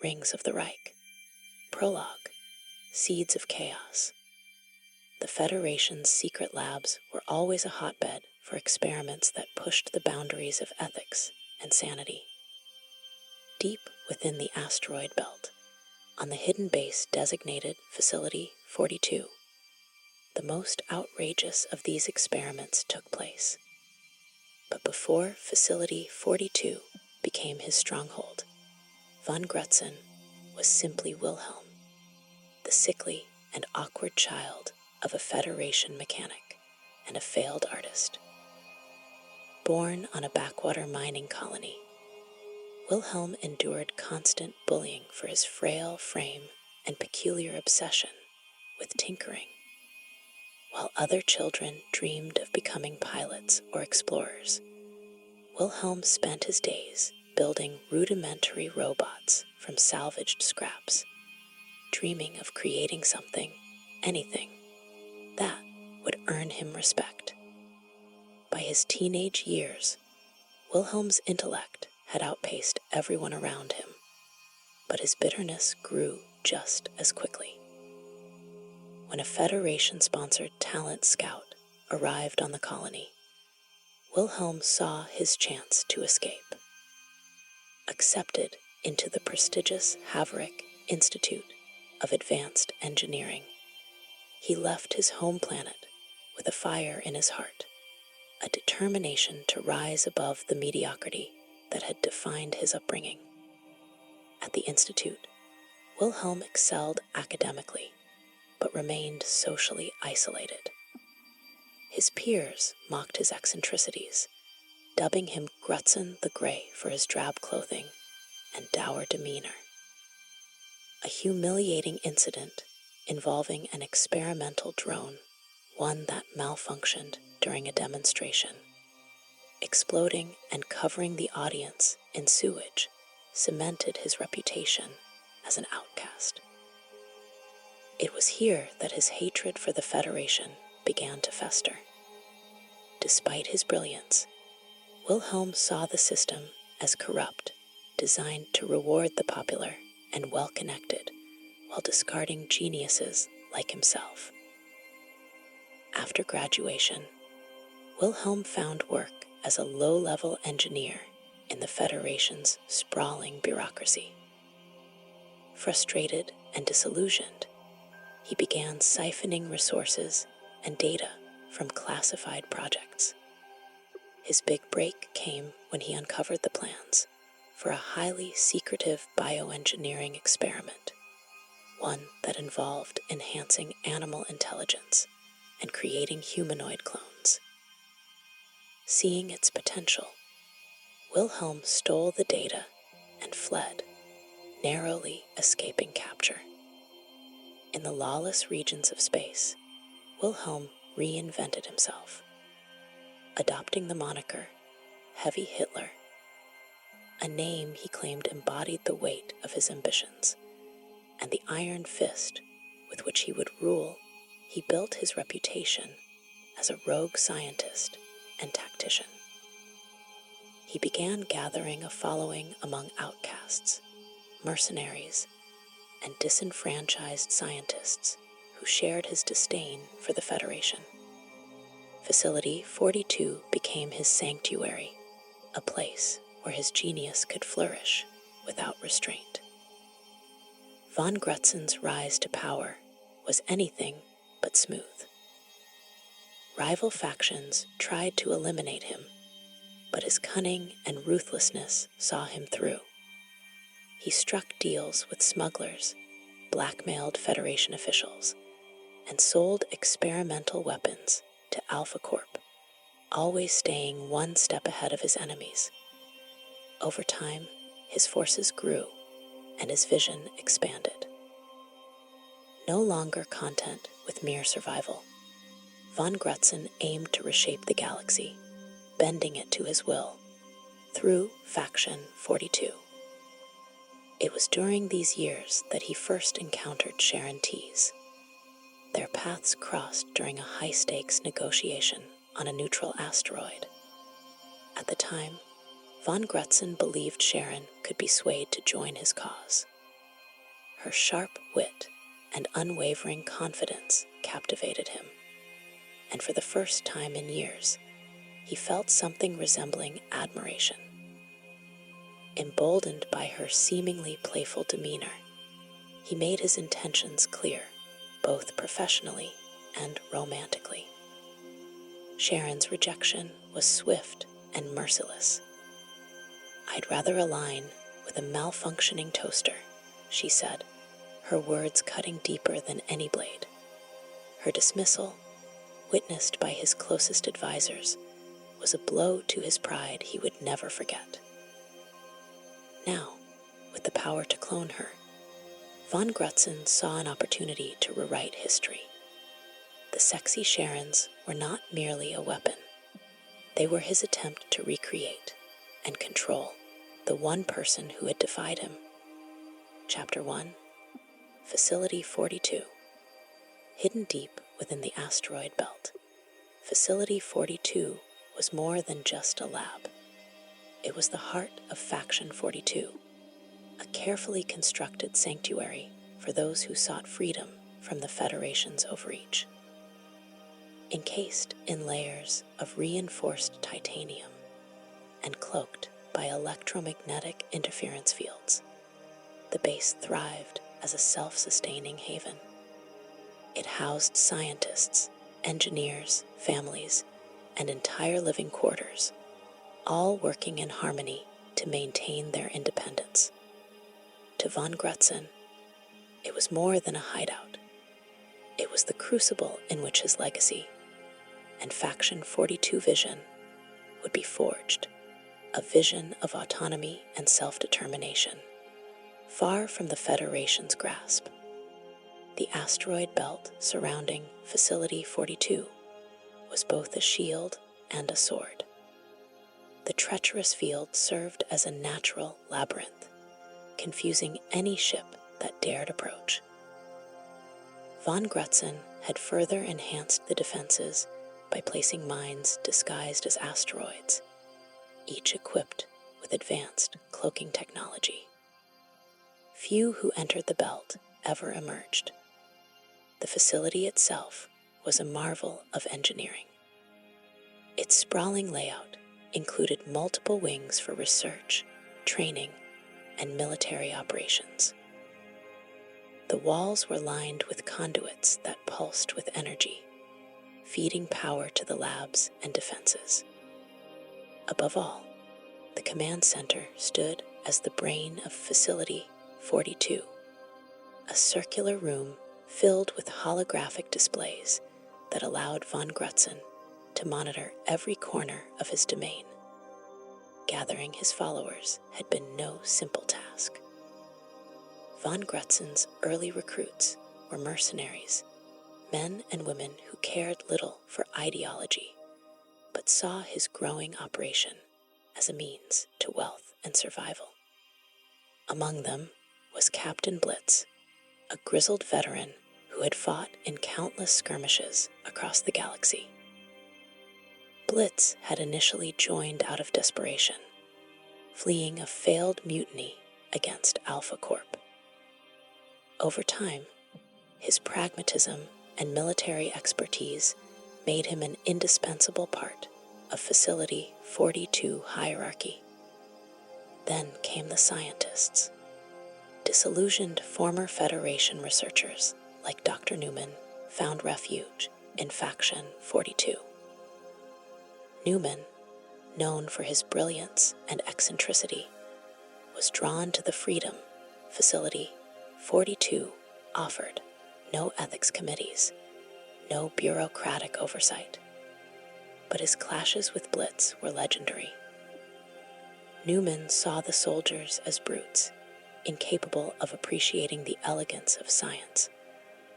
rings of the Reich. Prologue, Seeds of Chaos. The Federation's secret labs were always a hotbed for experiments that pushed the boundaries of ethics and sanity. Deep within the asteroid belt, on the hidden base designated Facility 42, the most outrageous of these experiments took place. But before Facility 42 became his stronghold, von Grutzen was simply Wilhelm, the sickly and awkward child of a Federation mechanic and a failed artist. Born on a backwater mining colony, Wilhelm endured constant bullying for his frail frame and peculiar obsession with tinkering. While other children dreamed of becoming pilots or explorers, Wilhelm spent his days building rudimentary robots from salvaged scraps, dreaming of creating something, anything, that would earn him respect. By his teenage years, Wilhelm's intellect had outpaced everyone around him, but his bitterness grew just as quickly. When a Federation-sponsored talent scout arrived on the colony, Wilhelm saw his chance to escape. Accepted into the prestigious Haverick Institute of Advanced Engineering, he left his home planet with a fire in his heart, a determination to rise above the mediocrity that had defined his upbringing. At the Institute, Wilhelm excelled academically, but remained socially isolated. His peers mocked his eccentricities, dubbing him Grutzen the Grey for his drab clothing and dour demeanor. A humiliating incident involving an experimental drone, one that malfunctioned during a demonstration, exploding and covering the audience in sewage, cemented his reputation as an outcast. It was here that his hatred for the Federation began to fester. Despite his brilliance, Wilhelm saw the system as corrupt, designed to reward the popular and well-connected, while discarding geniuses like himself. After graduation, Wilhelm found work as a low-level engineer in the Federation's sprawling bureaucracy. Frustrated and disillusioned, he began siphoning resources and data from classified projects. His big break came when he uncovered the plans for a highly secretive bioengineering experiment, one that involved enhancing animal intelligence and creating humanoid clones. Seeing its potential, Wilhelm stole the data and fled, narrowly escaping capture. In the lawless regions of space, Wilhelm reinvented himself, adopting the moniker Heavy Hitler, a name he claimed embodied the weight of his ambitions, and the iron fist with which he would rule. He built his reputation as a rogue scientist and tactician. He began gathering a following among outcasts, mercenaries, and disenfranchised scientists who shared his disdain for the Federation. Facility 42 became his sanctuary, a place where his genius could flourish without restraint. Von Grutzen's rise to power was anything but smooth. Rival factions tried to eliminate him, but his cunning and ruthlessness saw him through. He struck deals with smugglers, blackmailed Federation officials, and sold experimental weapons to Alpha Corp, always staying one step ahead of his enemies. Over time, his forces grew and his vision expanded. No longer content with mere survival, von Grutzen aimed to reshape the galaxy, bending it to his will, through Faction 42. It was during these years that he first encountered Sharon Tees. Their paths crossed during a high-stakes negotiation on a neutral asteroid. At the time, von Grutzen believed Sharon could be swayed to join his cause, Her sharp wit and unwavering confidence captivated him, and for the first time in years, he felt something resembling admiration. Emboldened by her seemingly playful demeanor, he made his intentions clear, both professionally and romantically. Sharon's rejection was swift and merciless. "I'd rather align with a malfunctioning toaster," she said, her words cutting deeper than any blade. Her dismissal, witnessed by his closest advisors, was a blow to his pride he would never forget. Now, with the power to clone her, von Grutzen saw an opportunity to rewrite history. The sexy Sharons were not merely a weapon. They were his attempt to recreate and control the one person who had defied him. Chapter 1, Facility 42. Hidden deep within the asteroid belt, Facility 42 was more than just a lab. It was the heart of Faction 42, a carefully constructed sanctuary for those who sought freedom from the Federation's overreach. Encased in layers of reinforced titanium and cloaked by electromagnetic interference fields, the base thrived as a self-sustaining haven. It housed scientists, engineers, families, and entire living quarters, all working in harmony to maintain their independence. To von Grutzen, it was more than a hideout. It was the crucible in which his legacy and Faction 42 vision would be forged, a vision of autonomy and self-determination, far from the Federation's grasp. The asteroid belt surrounding Facility 42 was both a shield and a sword. The treacherous field served as a natural labyrinth, confusing any ship that dared approach. Von Grutzen had further enhanced the defenses by placing mines disguised as asteroids, each equipped with advanced cloaking technology. Few who entered the belt ever emerged. The facility itself was a marvel of engineering. Its sprawling layout included multiple wings for research, training, and military operations. The walls were lined with conduits that pulsed with energy, feeding power to the labs and defenses. Above all, the command center stood as the brain of Facility 42, a circular room filled with holographic displays that allowed von Grutzen to monitor every corner of his domain. Gathering his followers had been no simple task. Von Grutzen's early recruits were mercenaries, men and women who cared little for ideology, but saw his growing operation as a means to wealth and survival. Among them was Captain Blitz, a grizzled veteran who had fought in countless skirmishes across the galaxy. Blitz had initially joined out of desperation, fleeing a failed mutiny against Alpha Corp. Over time, his pragmatism and military expertise made him an indispensable part of Facility 42 hierarchy. Then came the scientists. Disillusioned former Federation researchers like Dr. Newman found refuge in Faction 42. Newman, known for his brilliance and eccentricity, was drawn to the freedom Facility 42 offered. No ethics committees, no bureaucratic oversight. But his clashes with Blitz were legendary. Newman saw the soldiers as brutes, incapable of appreciating the elegance of science,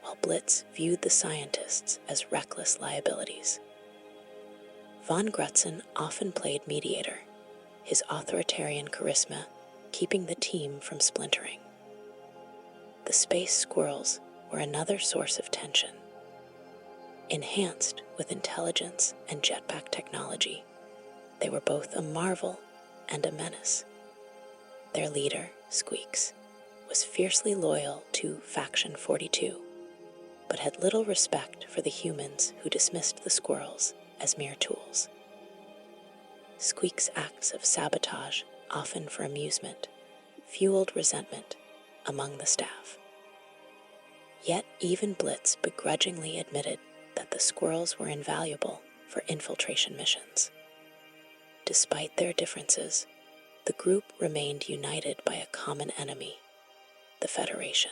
while Blitz viewed the scientists as reckless liabilities. Von Grutzen often played mediator, his authoritarian charisma keeping the team from splintering. The space squirrels were another source of tension. Enhanced with intelligence and jetpack technology, they were both a marvel and a menace. Their leader, Squeaks, was fiercely loyal to Faction 42, but had little respect for the humans who dismissed the squirrels as mere tools. Squeak's acts of sabotage, often for amusement, fueled resentment among the staff. Yet even Blitz begrudgingly admitted that the squirrels were invaluable for infiltration missions. Despite their differences, the group remained united by a common enemy, the Federation.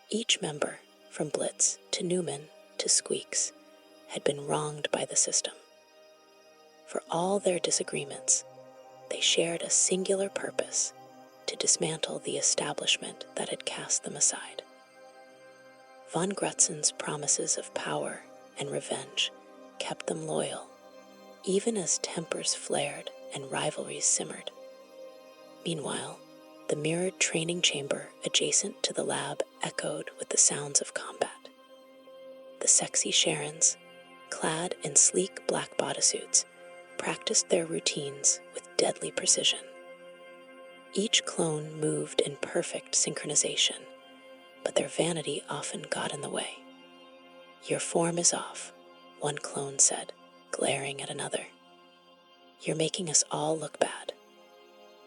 Each member, from Blitz to Newman to Squeaks, had been wronged by the system. For all their disagreements, they shared a singular purpose: to dismantle the establishment that had cast them aside. Von Grutzen's promises of power and revenge kept them loyal, even as tempers flared and rivalries simmered. Meanwhile, the mirrored training chamber adjacent to the lab echoed with the sounds of combat. The sexy Sharons, clad in sleek black bodysuits, practiced their routines with deadly precision. Each clone moved in perfect synchronization, but their vanity often got in the way. "Your form is off," one clone said, glaring at another. "You're making us all look bad."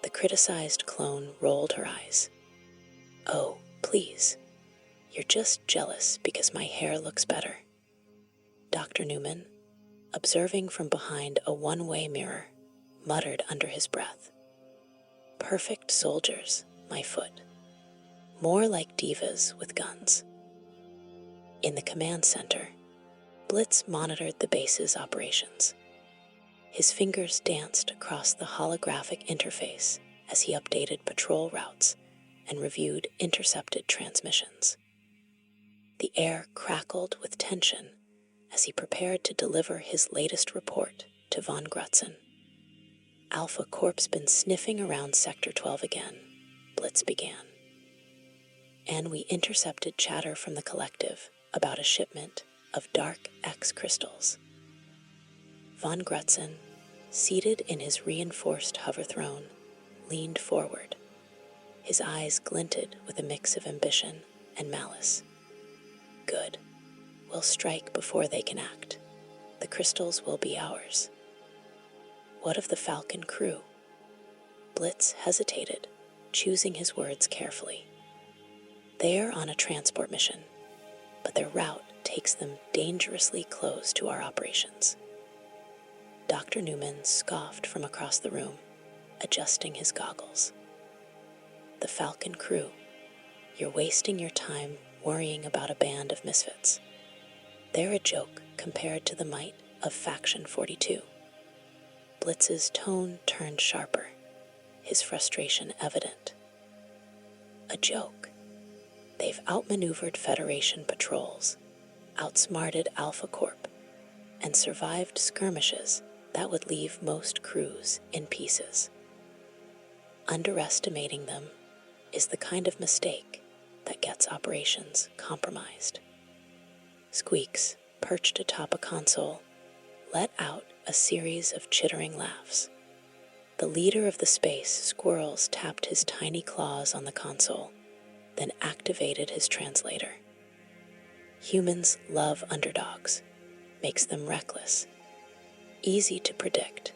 The criticized clone rolled her eyes. "Oh, please. You're just jealous because my hair looks better." Dr. Newman, observing from behind a one-way mirror, muttered under his breath, "Perfect soldiers, my foot. More like divas with guns." In the command center, Blitz monitored the base's operations. His fingers danced across the holographic interface as he updated patrol routes and reviewed intercepted transmissions. The air crackled with tension as he prepared to deliver his latest report to von Grutzen. "Alpha Corp's been sniffing around Sector 12 again," Blitz began. "And we intercepted chatter from the collective about a shipment of Dark X crystals." Von Grutzen, seated in his reinforced hover throne, leaned forward. His eyes glinted with a mix of ambition and malice. "Good. We'll strike before they can act. The crystals will be ours." "What of the Falcon crew?" Blitz hesitated, choosing his words carefully. "They are on a transport mission, but their route takes them dangerously close to our operations." Dr. Newman scoffed from across the room, adjusting his goggles. "The Falcon crew. You're wasting your time worrying about a band of misfits. They're a joke compared to the might of Faction 42. Blitz's tone turned sharper, his frustration evident. "A joke? They've outmaneuvered Federation patrols, outsmarted Alpha Corp, and survived skirmishes that would leave most crews in pieces. Underestimating them is the kind of mistake that gets operations compromised." Squeaks, perched atop a console, let out a series of chittering laughs. The leader of the space squirrels tapped his tiny claws on the console, then activated his translator. "Humans love underdogs, makes them reckless, easy to predict,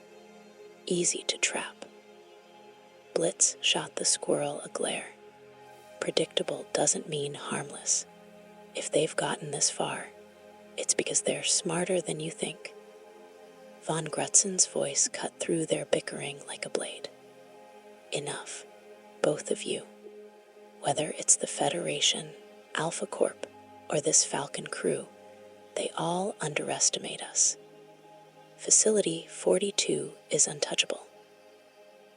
easy to trap." Blitz shot the squirrel a glare. Predictable doesn't mean harmless. If they've gotten this far, it's because they're smarter than you think. Von Grutzen's voice cut through their bickering like a blade. "Enough, both of you. Whether it's the Federation, Alpha Corp, or this Falcon crew, they all underestimate us. Facility 42 is untouchable."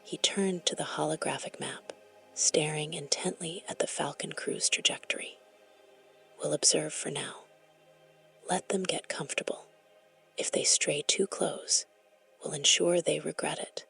He turned to the holographic map, staring intently at the Falcon crew's trajectory. "We'll observe for now. Let them get comfortable. If they stray too close, we'll ensure they regret it."